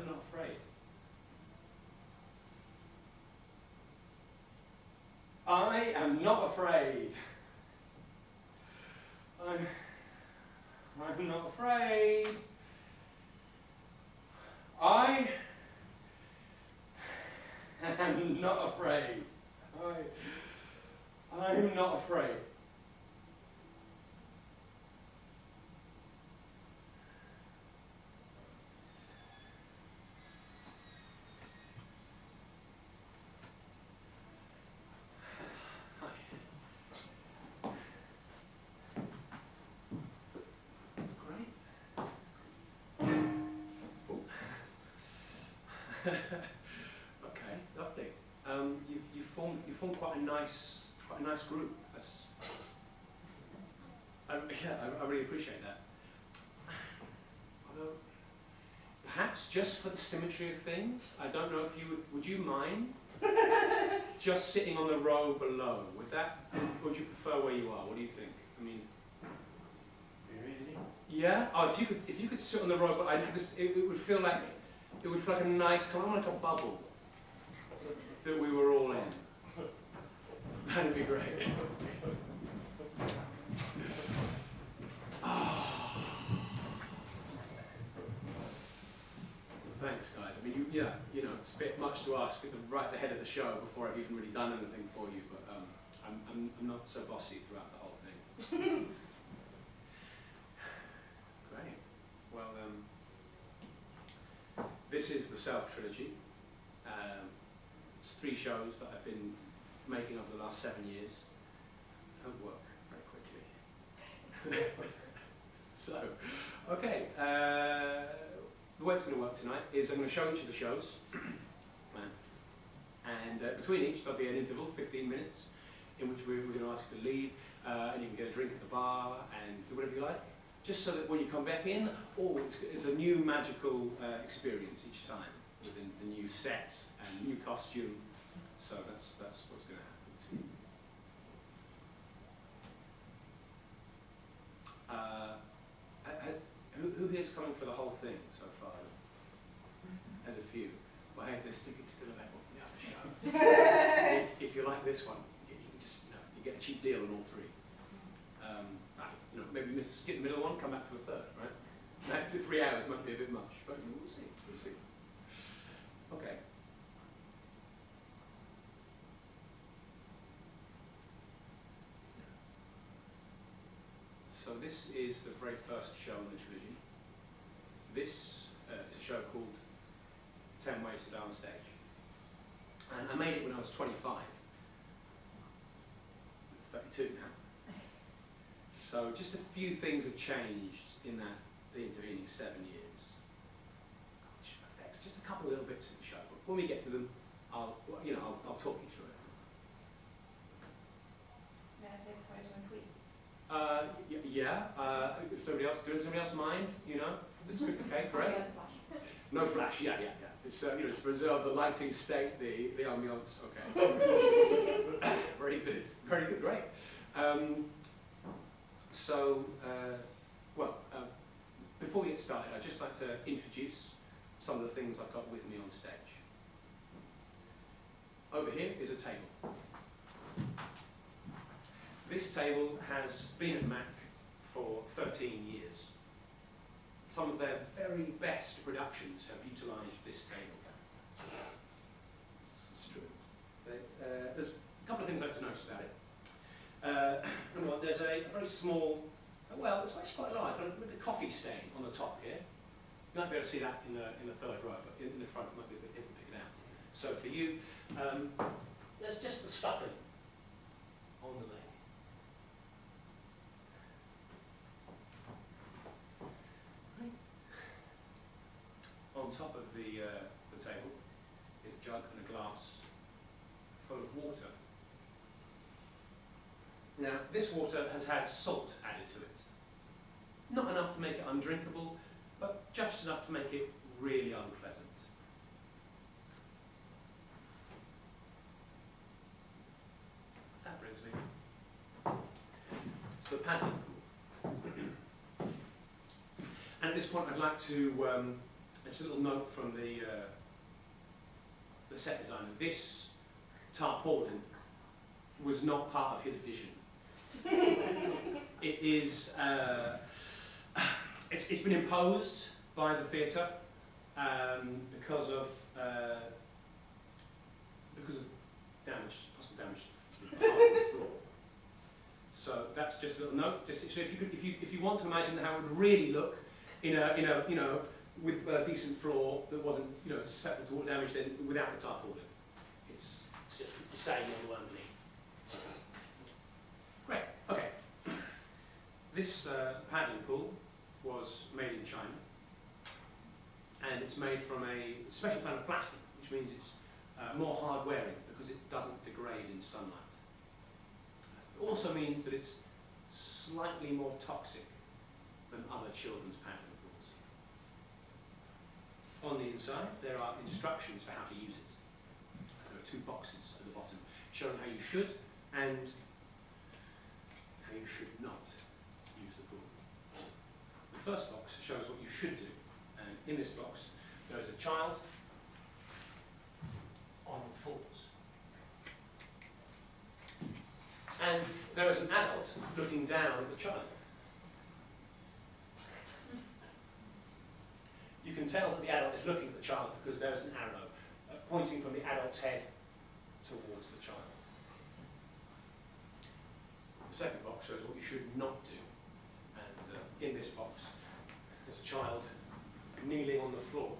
I'm not afraid. I am not afraid. I'm not afraid. I am not afraid. I'm not afraid. Okay, lovely. You formed quite a nice group. That's, yeah, I really appreciate that. Although, perhaps just for the symmetry of things, I don't know if you would you mind just sitting on the row below? Would that, or would you prefer where you are? What do you think? I mean, very easy. Yeah. Oh, if you could sit on the row, but it would feel like. It would feel like a nice, kind of like a bubble that we were all in. That'd be great. Oh. Well, thanks, guys. I mean, you know, it's a bit much to ask right at the head of the show before I've even really done anything for you, but I'm not so bossy throughout the whole thing. Great. Well, this is the Self Trilogy. It's 3 shows that I've been making over the last 7 years. Don't work very quickly. So, okay. The way it's going to work tonight is I'm going to show each of the shows. That's the plan. And between each there'll be an interval, 15 minutes, in which we're going to ask you to leave, and you can get a drink at the bar and do whatever you like. Just so that when you come back in, it's a new magical experience each time, with a new set and new costume. So that's what's going to happen. Who here's coming for the whole thing so far? There's a few. Well, hey, there's tickets still available for the other show. if you like this one, you can just you get a cheap deal on all 3. Maybe skip the middle one, come back for the 3rd, right? Now, 3 hours might be a bit much, but we'll see. We'll see. Okay. So this is the very first show in the trilogy. This is a show called 10 Ways to Die on Stage. And I made it when I was 25. I'm 32 now. So just a few things have changed in the intervening 7 years, which affects just a couple of little bits of the show. But when we get to them, I'll talk you through it. May I take a photo and tweet? Yeah. If nobody else, does anybody else mind? It's good. Okay, great. No flash. Yeah. It's to preserve the lighting state, the ambiance. Okay. Very good. Great. Before we get started, I'd just like to introduce some of the things I've got with me on stage. Over here is a table. This table has been at Mac for 13 years. Some of their very best productions have utilised this table. It's true. There's a couple of things I'd like to notice about it. Number one, there's a very small, it's actually quite large, but with a coffee stain on the top here. You might be able to see that in the 3rd row, but in the front it might be a bit difficult to pick it out. So for you, there's just the stuffing on the leg. On top of the table is a jug and a glass full of water. Now, this water has had salt added to it. Not enough to make it undrinkable, but just enough to make it really unpleasant. That brings me to the paddling pool. And at this point, I'd like to Just a little note from the set designer. This tarpaulin was not part of his vision. It is. It's been imposed by the theatre because of damage, possible damage to the floor. So that's just a little note. Just so if you want to imagine how it would really look in a with a decent floor that wasn't susceptible to water damage, then without the tarpaulin, it's the same model underneath. Great. Okay. This paddling pool was made in China, and it's made from a special kind of plastic, which means it's more hard wearing because it doesn't degrade in sunlight. It also means that it's slightly more toxic than other children's paddling pools. On the inside, there are instructions for how to use it. There are 2 boxes at the bottom showing how you should and how you should not use the pool. The first box shows what you should do, and in this box there is a child on all fours. And there is an adult looking down at the child. You can tell that the adult is looking at the child because there is an arrow pointing from the adult's head towards the child. The second box shows what you should not do. And in this box, there's a child kneeling on the floor.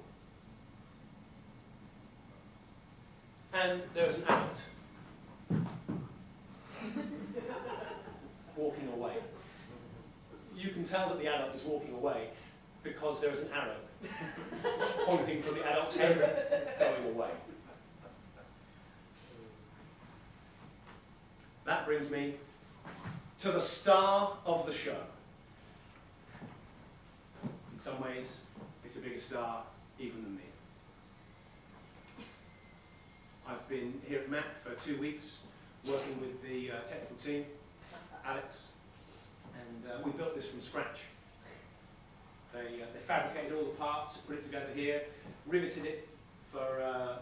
And there's an adult walking away. You can tell that the adult is walking away because there is an arrow pointing from the adult's head going away. That brings me to the star of the show. In some ways, it's a bigger star even than me. I've been here at Mac for 2 weeks, working with the technical team, Alex, and we built this from scratch. They fabricated all the parts, put it together here, riveted it for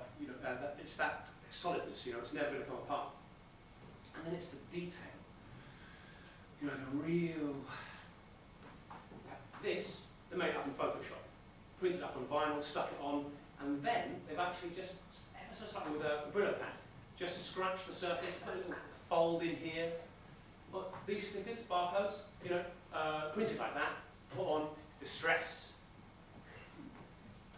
it's that solidness. It's never going to come apart. And then it's the detail. The real. This they made up in Photoshop, printed up on vinyl, stuck it on, and then they've actually just ever so slightly with a Brillo pad, just scratch the surface, put a little fold in here. But these stickers, barcodes, printed like that, put on, distressed.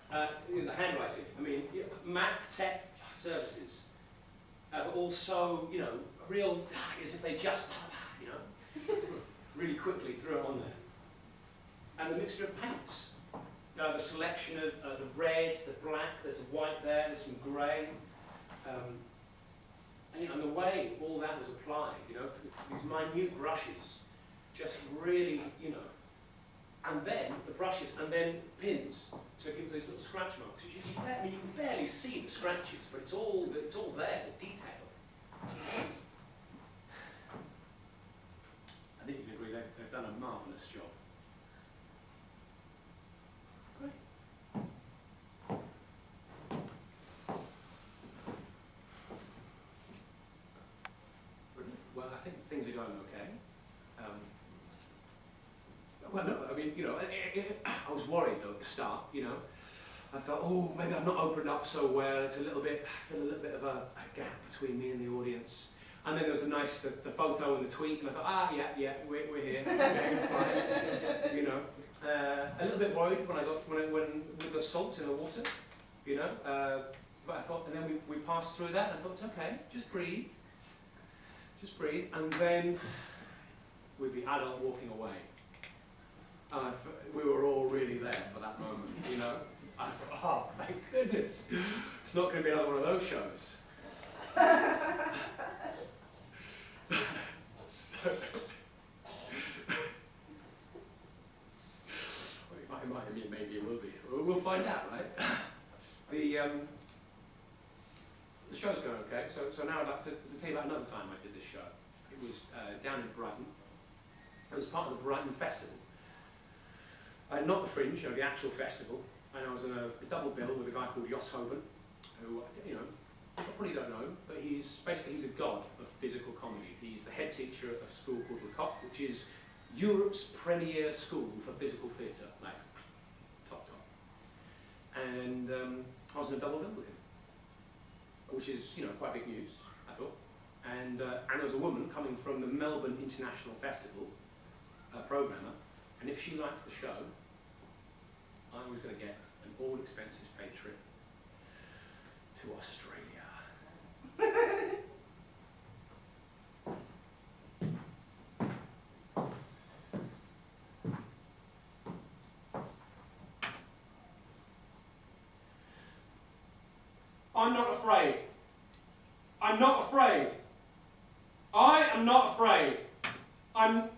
The handwriting. I mean, Mac Tech services, but also, real as if they just, really quickly threw it on there. And the mixture of paints, the selection of the red, the black. There's a white there. There's some grey. And the way all that was applied, these minute brushes, just really, and then the brushes, and then pins to give those little scratch marks. You can barely see the scratches, but it's all there, the detail. I think you can agree they've done a marvellous job. Great. Brilliant. Well, I think things are going okay. Well, no, I mean, I was worried though at the start, I thought, oh, maybe I've not opened up so well, I feel a little bit of a gap between me and the audience. And then there was the photo and the tweet, and I thought, yeah, we're here, it's fine. A little bit worried when with the salt in the water, but I thought, and then we passed through that, and I thought, it's okay, just breathe, and then with the adult walking away, we were all really there for that moment, I thought, oh, thank goodness, it's not going to be another one of those shows. Maybe it will be. We'll find out, right? The show's going okay. So now I'd like to tell you about another time I did this show. It was down in Brighton. It was part of the Brighton Festival. Not the Fringe, the actual festival. and I was in a double bill with a guy called Jos Hoban, who, you know, you probably don't know him, but he's a god of physical comedy. He's the head teacher at a school called Le Coq, which is Europe's premier school for physical theatre, like top. And I was in a double bill with him, which is, you know, quite big news, I thought. And there was a woman coming from the Melbourne International Festival, a programmer, and if she liked the show, I was going to get an all-expenses-paid trip to Australia. I'm not afraid. I'm not afraid. I am not afraid. I'm...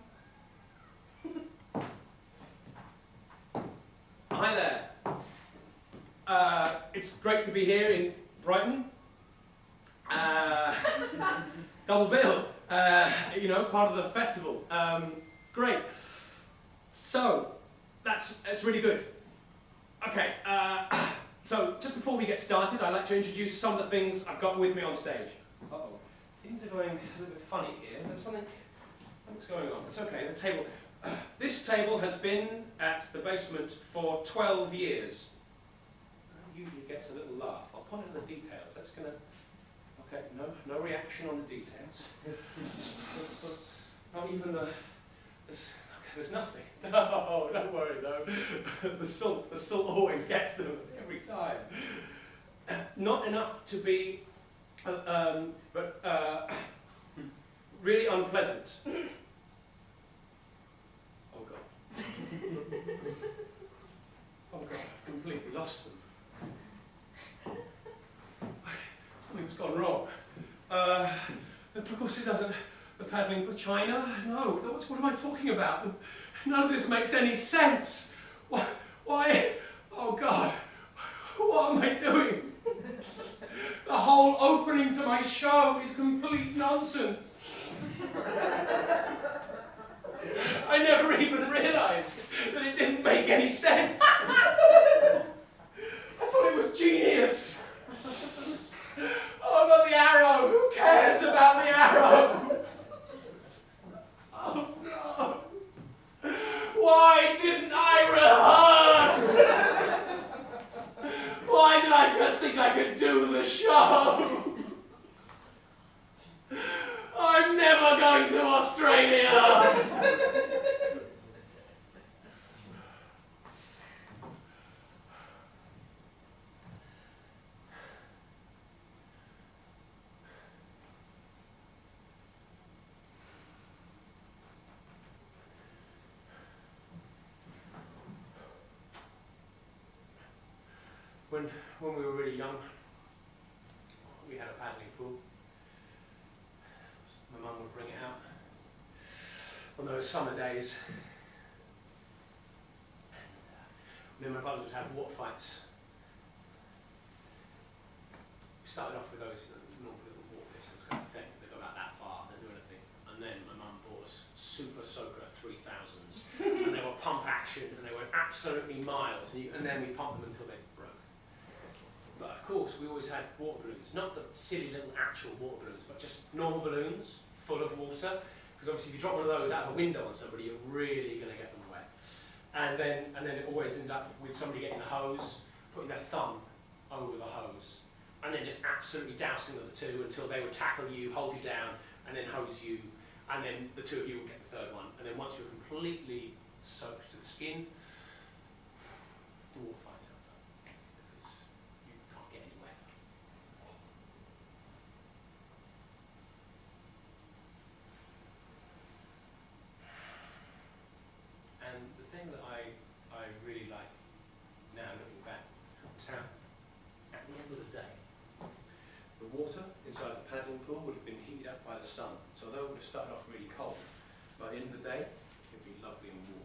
Hi there. It's great to be here in Brighton. Double bill. You know, part of the festival. Great. So, that's really good. Okay. So, just before we get started, I'd like to introduce some of the things I've got with me on stage. Uh-oh. Things are going a little bit funny here. There's something's going on. It's okay, the table. This table has been at the basement for 12 years. It usually gets a little laugh. I'll point out the details. That's going to... Okay, no reaction on the details. Not even the... There's nothing. No, don't worry though. The salt always gets them every time. Not enough to be, really unpleasant. Oh God. Oh God, I've completely lost them. Something's gone wrong. Of course it doesn't. The paddling for China? No, what am I talking about? None of this makes any sense. Why? Oh God, what am I doing? The whole opening to my show is complete nonsense. I never even realised that it didn't make any sense. I thought it was genius. Oh, I got the arrow. Who cares about the arrow? Oh no! Why didn't I rehearse? Why did I just think I could do the show? I'm never going to Australia! When we were really young, we had a paddling pool. My mum would bring it out on those summer days. And me and my brothers would have water fights. We started off with those normal little water pistols, kind of pathetic. They go about that far, they don't do anything. And then my mum bought us Super Soaker 3000s, and they were pump action, and they were absolutely miles. And then we pumped them until they broke. But of course, we always had water balloons, not the silly little actual water balloons, but just normal balloons full of water. Because obviously, if you drop one of those out of a window on somebody, you're really going to get them wet. And then it always ended up with somebody getting the hose, putting their thumb over the hose, and then just absolutely dousing the two until they would tackle you, hold you down, and then hose you, and then the two of you would get the third one. And then once you're completely soaked to the skin, the water fight's over. Because you can't get any wetter. And the thing that I really like now looking back was how at the end of the day the water inside the paddling pool would have been heated up by the sun. So although it would have started off really cold, by the end of the day it would be lovely and warm.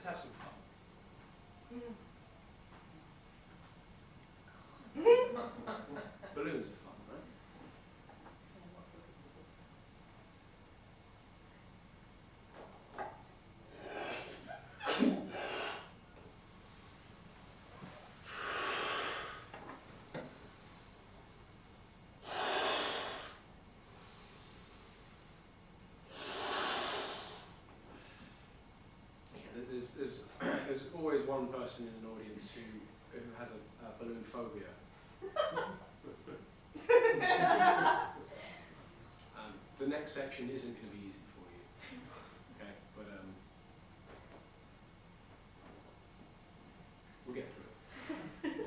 Let's have some fun. Balloons are fun, right? There's always one person in an audience who has a balloon phobia. The next section isn't going to be easy for you, okay? But we'll get through it.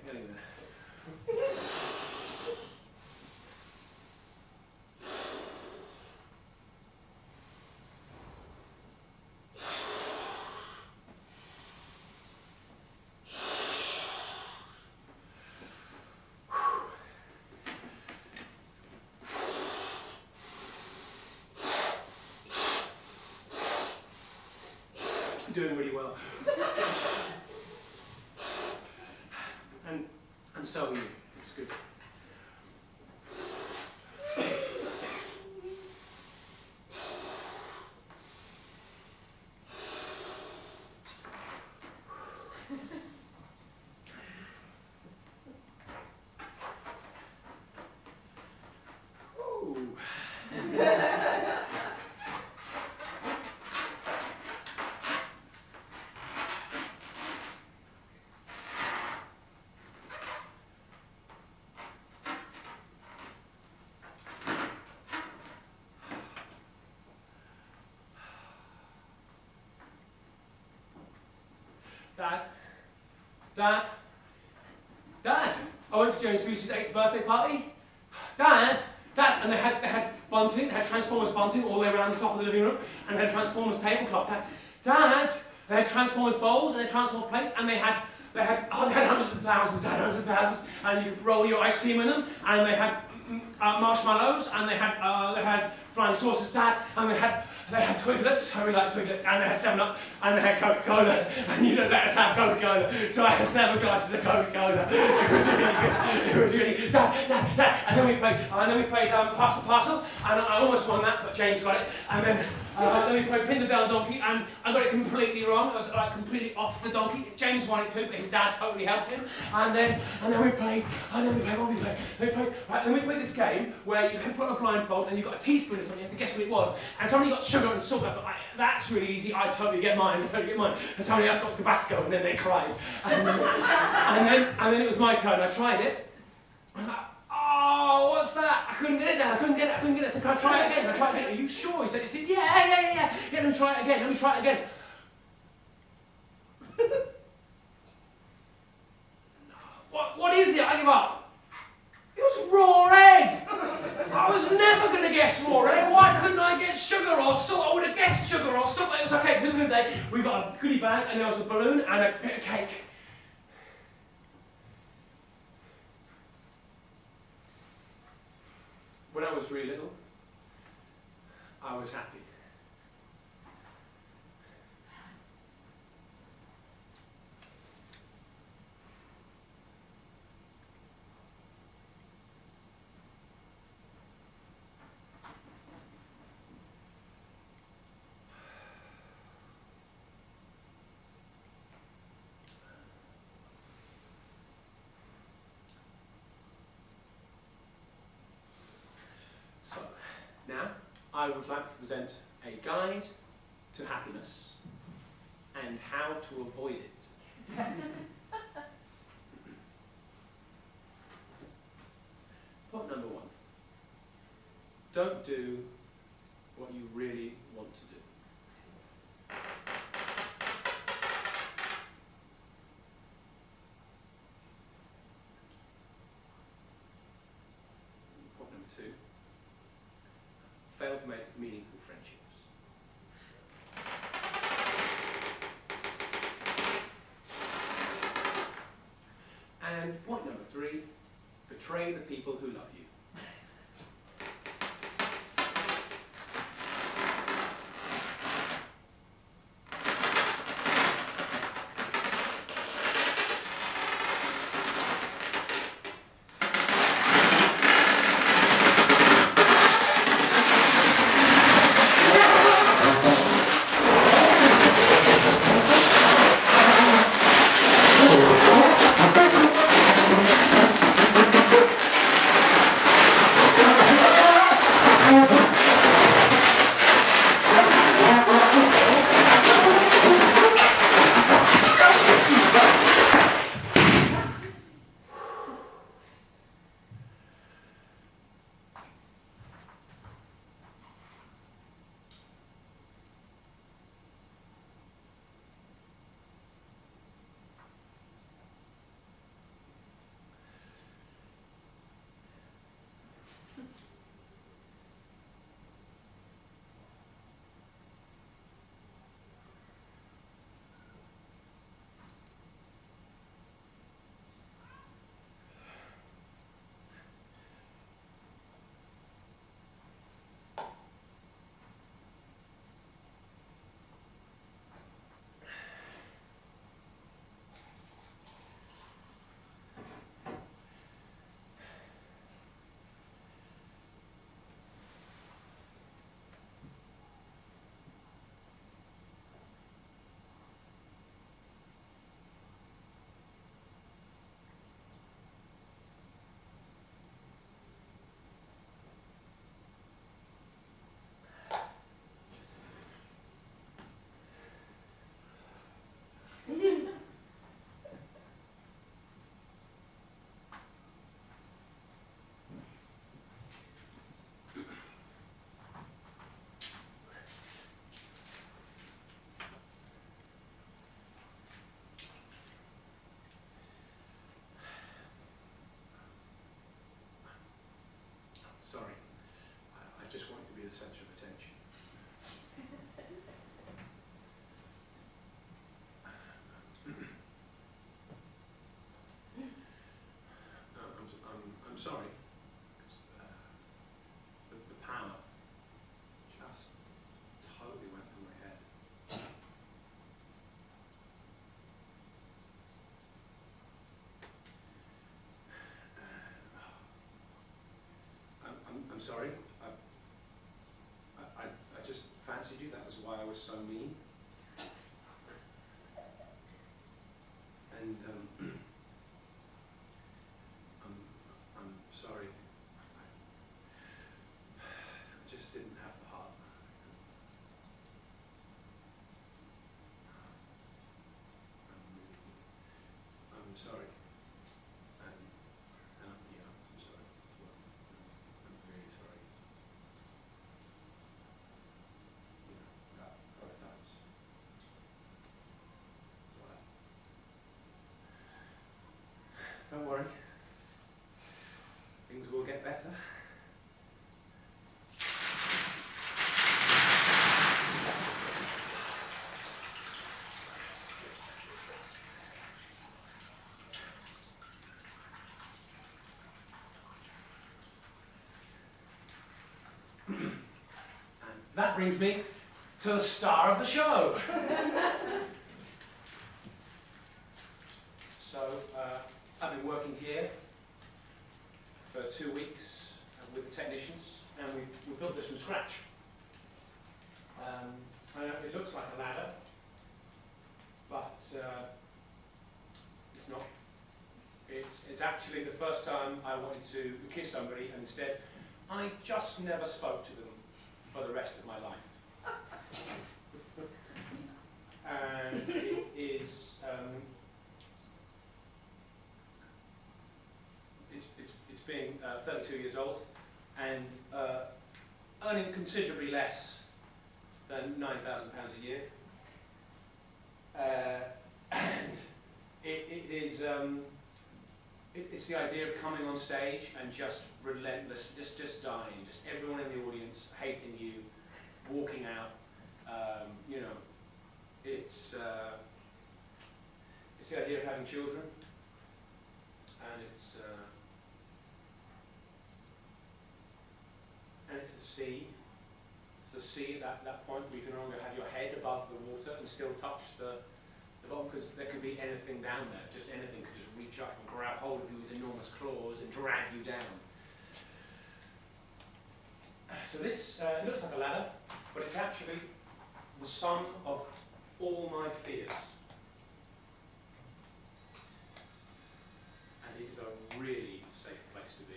Getting there. You're doing really well. And so are you. It's good. Ooh. Dad, I went to James Bruce's 8th birthday party. Dad, and they had bunting, they had Transformers bunting all the way around the top of the living room, and they had Transformers tablecloth. Dad, they had Transformers bowls, and they had Transformers plates, and they had hundreds of thousands, and you could roll your ice cream in them, and they had marshmallows, and they had flying saucers, Dad, and they had Twiglets, I really like Twiglets, and they had 7-Up, and they had Coca-Cola, and you didn't let us have Coca-Cola, so I had 7 glasses of Coca-Cola. It was really good. It was really Dad, and then we played Pass the Parcel, and I almost won that, but James got it, and then we played Pin the Down Donkey, and I got it completely wrong. I was like completely off the donkey. James won it too, but his dad totally helped him. And then we played this game where you put a blindfold and you got a teaspoon or something. You have to guess what it was. And somebody got sugar and salt. I thought, that's really easy. I totally get mine. And somebody else got Tabasco, and then they cried. And then it was my turn. I tried it. I'm like, oh, what's that? I couldn't get it, Dad. I couldn't get it. So can I try it again? I tried it again. Are you sure? He said, yeah. Let me try it again. What is it? I give up. It was raw egg. I was never going to guess raw egg. Why couldn't I get sugar or salt? I would have guessed sugar or salt. It was okay. So the day we got a goodie bag, and there was a balloon and a bit of cake. When I was really little, I was happy. Now, I would like to present a guide to happiness and how to avoid it. Point number 1. Don't do what you really want to do. Number 2, fail to make meaningful friendships. And point number 3, betray the people who love you. Sorry, I just wanted to be the centre of attention. No, I'm sorry. The power just totally went through my head. I'm sorry. I just fancied you. That was why I was so mean. And I'm sorry. I just didn't have the heart. I'm sorry. And yeah, I'm sorry as well. I'm really sorry. You know, about both times. Don't worry. Things will get better. That brings me to the star of the show. So, I've been working here for 2 weeks with the technicians, and we built this from scratch. I know it looks like a ladder, but it's not. It's actually the first time I wanted to kiss somebody, and instead I just never spoke to them for the rest of my life. And it is it's being 32 years old and earning considerably less than £9,000 a year, and it is it's the idea of coming on stage and just relentless, just dying, just everyone in the audience hating you, walking out. You know, it's the idea of having children, and it's the sea. It's the sea at that point where you can no longer have your head above the water and still touch the bottom, because there could be anything down there. Just anything could just reach up and grab hold of you with enormous claws and drag you down. So this looks like a ladder, but it's actually the sum of all my fears. And it is a really safe place to be.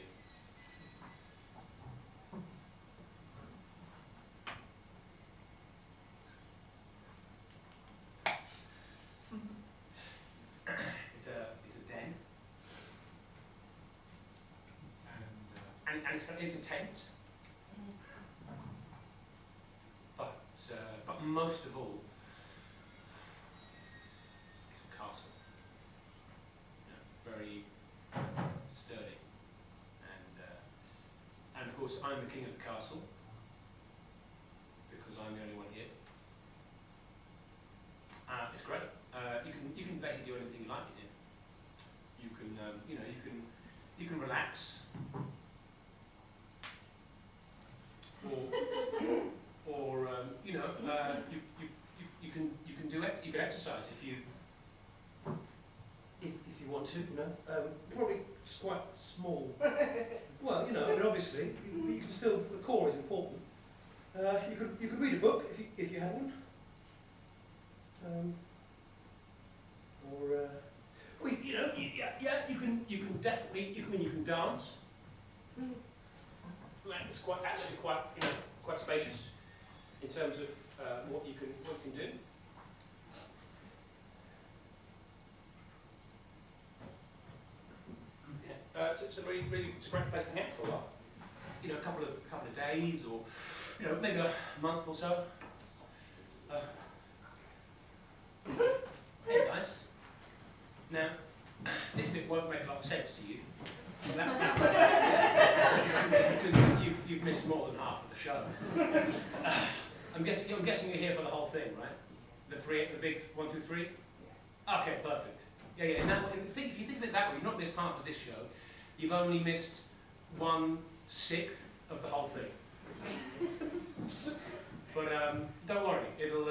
It's a den, and it's a tent. But most of all, it's a castle. Very sturdy, and of course I'm the king of the castle because I'm the only one here. It's great. You can basically do anything you like in here. You can you can relax, or you can exercise if you want to. Probably just quite small. Well, I mean, obviously you can still, the core is important. You could read a book if you had one. Well, you can definitely, you can dance. It's quite spacious in terms of what you can do. Yeah, it's a great place to hang out for a while. A couple of days, or maybe a month or so. Hey guys. Now, this bit won't make a lot of sense to you. Because you've missed more than half of the show. I'm guessing you're here for the whole thing, right? The big 1, 2, 3? Okay, perfect. Yeah. In that way, if you think of it that way, you've not missed half of this show. You've only missed 1/6 of the whole thing. But don't worry, it'll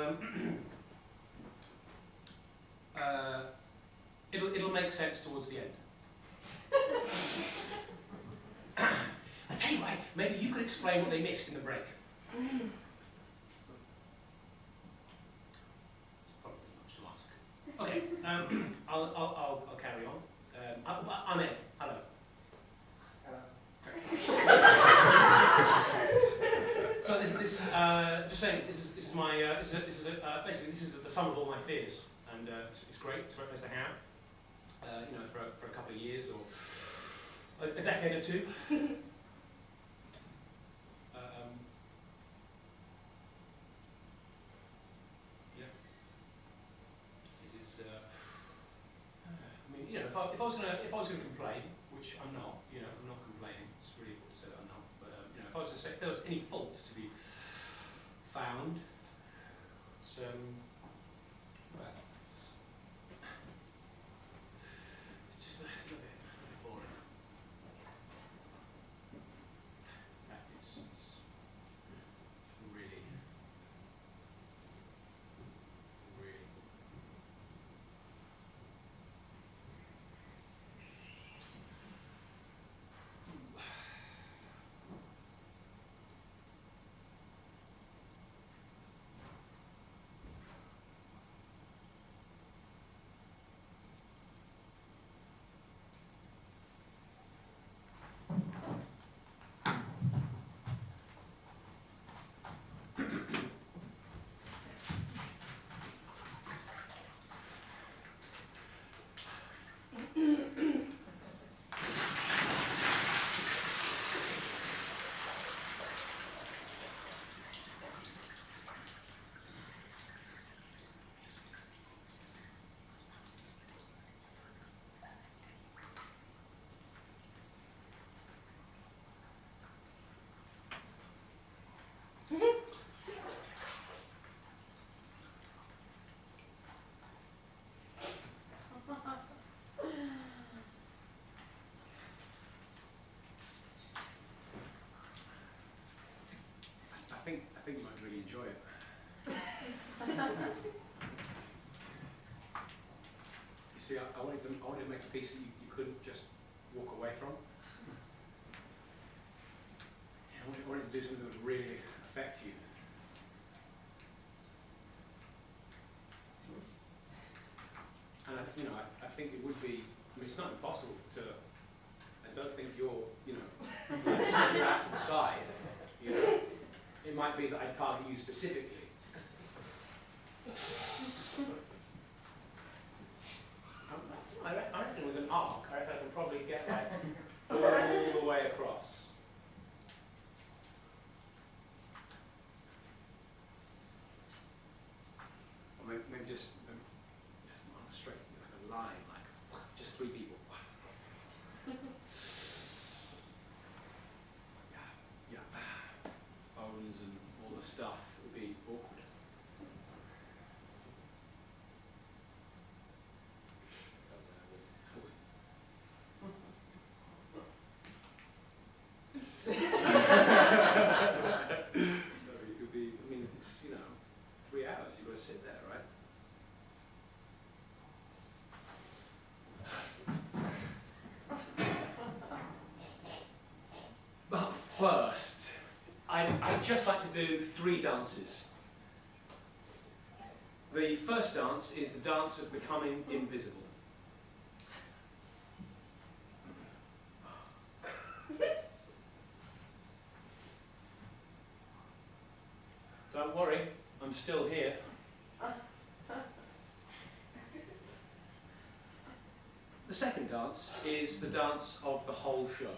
make sense towards the end. I tell you what, maybe you could explain what they missed in the break. Probably much to ask. Okay, I'll carry on. I'm Ed. Hello. So just saying, this is my basically this is the sum of all my fears, and it's great. It's a great place to hang out. For a couple of years or a decade or two. Yeah. It is. I mean, if I was gonna complain, which I'm not, I'm not complaining. It's really important to say that I'm not. But if I was to say, if there was any fault to be found, it's well, it's just a little bit boring. In fact, it's really. think you might really enjoy it. You see, I wanted to make a piece that you couldn't just walk away from. I wanted to do something that would really affect you. And I think it would be. I mean, it's not impossible to. I don't think you're out to the side. It might be that I target you specifically. I reckon with an arc, I can probably get like all the way across. Or maybe just mark straight, like a line, like just 3 people. Yeah. Phones and all the stuff would be awkward. It would be, I mean, it's, 3 hours, you've got to sit there, right? But first, I'd just like to do 3 dances. The first dance is the dance of becoming invisible. Don't worry, I'm still here. The second dance is the dance of the whole show.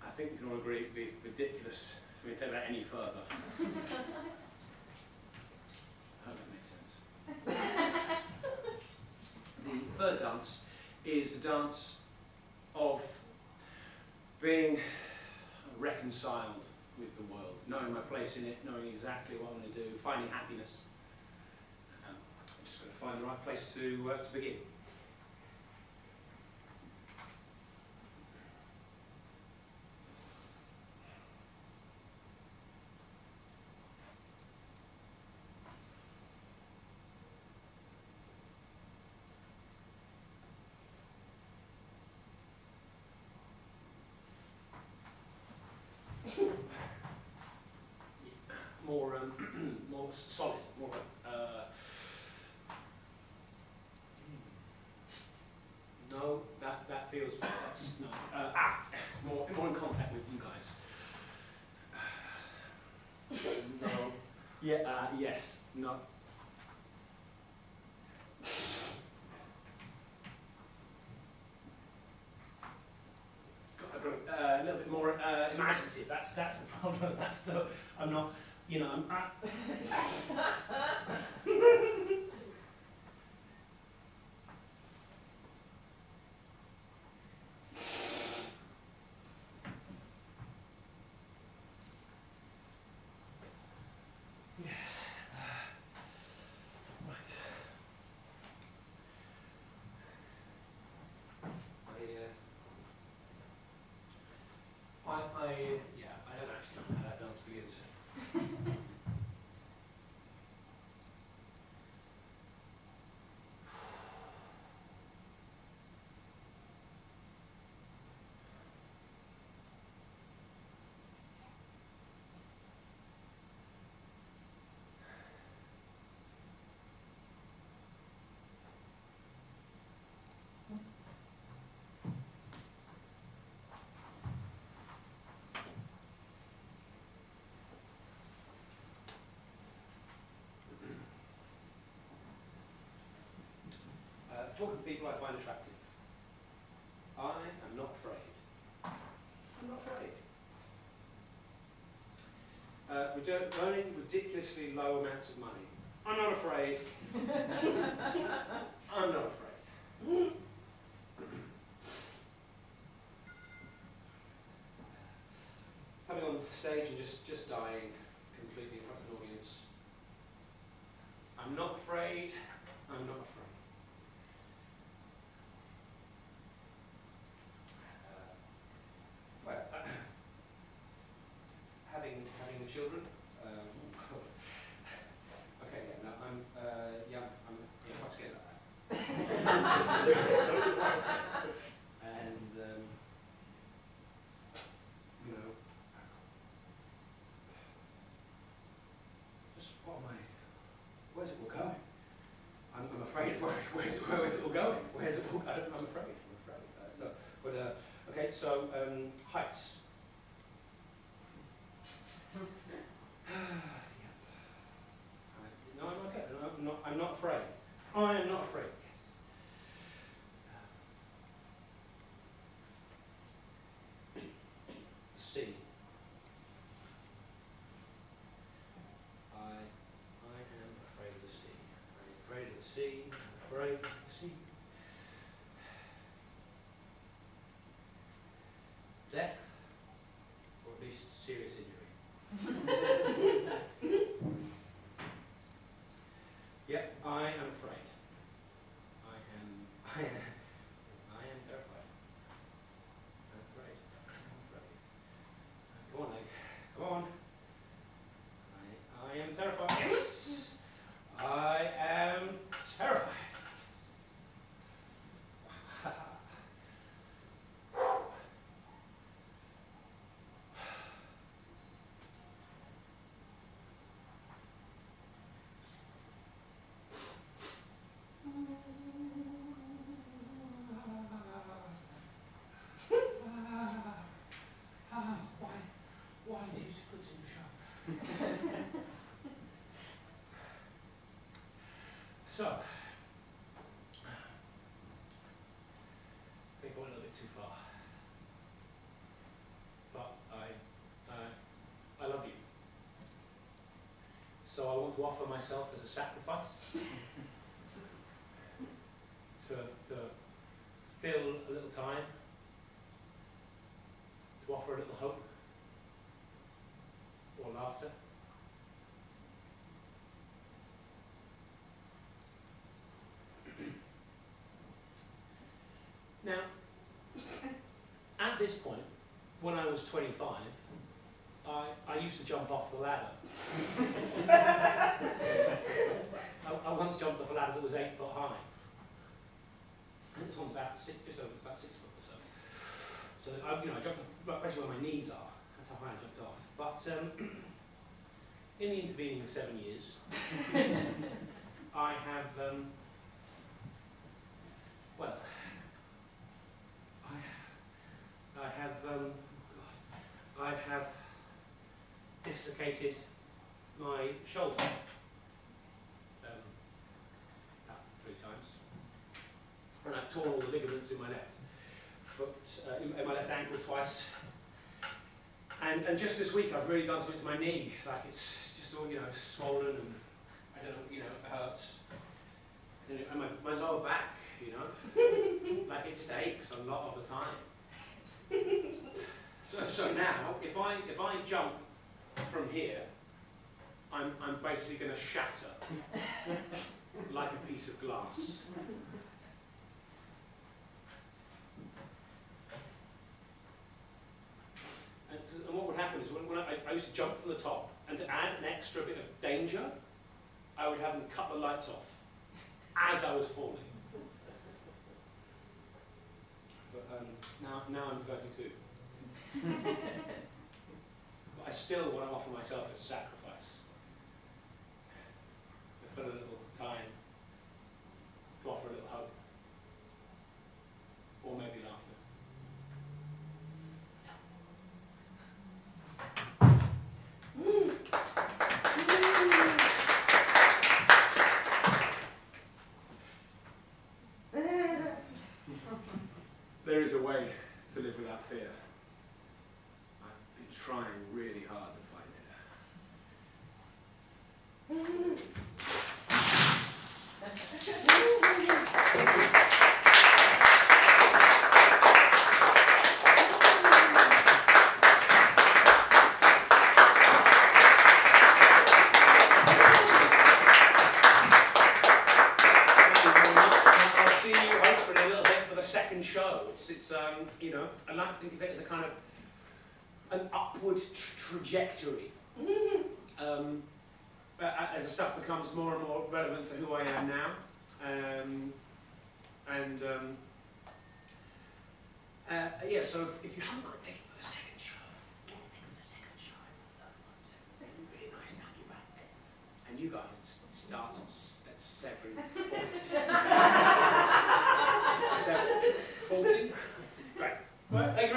I think we can all agree it would be ridiculous for me to take that any further. I hope that makes sense. The third dance is the dance of being reconciled with the world, knowing my place in it, knowing exactly what I'm going to do, finding happiness. I'm just going to find the right place to begin. More solid, more no, that feels, that's no, it's more in contact with you guys. Yeah, yes, not. A little bit more imaginative. That's the problem. That's the. I'm not. You know. I don't actually know how that dance begins. Talking to people I find attractive. I am not afraid. I'm not afraid. We're earning ridiculously low amounts of money. I'm not afraid. I'm not afraid. Coming on stage and just dying completely in front of an audience. I'm not afraid. I'm not afraid. Having children. Okay, yeah, no, I'm quite scared about that. Quite scared. And you know, just what am I? Where's it all going? I'm afraid. Where's it all going? Where's it all? I'm afraid. No, but okay. So heights. No, I'm okay. I'm not afraid. I am not afraid. Yes. The sea. I am afraid of the sea. I'm afraid of the sea. I'm afraid of the sea. Death, or at least serious injury. Yep, I am afraid. I am terrified. I'm afraid. Come on, Leg. Come on. I am terrified. Yes. I am terrified. Why did you put this in the show? So, I think I went a little bit too far. But I love you. So I want to offer myself as a sacrifice to fill a little time, to offer a little hope or laughter. Now, at this point, when I was 25, I used to jump off the ladder. I once jumped off a ladder that was 8 foot high. And this one's about just over about 6 foot or so. So I jumped off basically where my knees are. That's how high I jumped off. But in the intervening 7 years, I have I have dislocated my my shoulder about 3 times, and I've torn all the ligaments in my left foot, in my left ankle twice. And just this week I've really done something to my knee, like it's just all, swollen and I don't know, it hurts. I don't know, and my lower back, like it just aches a lot of the time. So now, if I jump from here, I'm basically going to shatter like a piece of glass. And what would happen is when I used to jump from the top, and to add an extra bit of danger, I would have them cut the lights off as I was falling. But now I'm 32. But I still want to offer myself as a sacrifice. To fill a little time, to offer a little hope. Or maybe laughter. There is a way to live without fear. I've been trying really hard to find it. Show. It's I like to think of it as a kind of an upward trajectory. As the stuff becomes more and more relevant to who I am now, so if you haven't got a ticket for the second show, get a ticket for the second show and the third one too. It'd be really nice to have you back. And you guys, it starts at 7:40. 7:40? Right. Well, thank you very much.